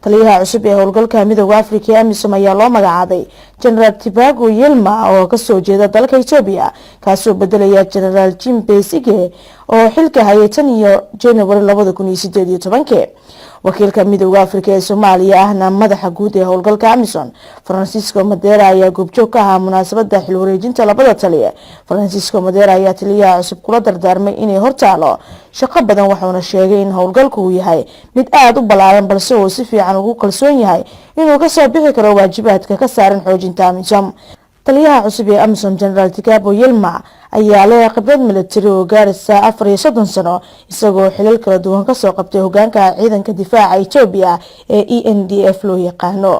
taliyaha cusub ee howlgalka midowga Afrika ee AMISOM ayaa loo magacaabay General Tibago Yilma oo ka soo jeeda dalka Ethiopia kaasoo bedelaya General Jim Besigye oo xilka hayay tan iyo January 2018. wakiilka midowga Afrika ee Soomaaliya ahna madaxa guud ee howlgalka AMISOM Francisco Madera ayaa goobjoog ka ahaa munaasabada xil wareejinta labada taliye. Francisco Madera ayaa taliyaha cusub kula dardaarmay inay hortaalo shaqo badan waxaana sheegay in howlgalku uu yahay mid aad u ballaaran balse uu si fiican ugu kalsoon yahay inuu ka soo bixi karo waajibaadka ka saaran xoojinta AMISOM. taliyaha cusub ee AMISOM General Tibago Yilma ayaa leh khibrad militari oo gaaraysa 34 sano isagoo xilal kala duwan ka soo qabtay hoggaanka ciidanka difaaca Ethiopia ee ENDF loo yaqaano.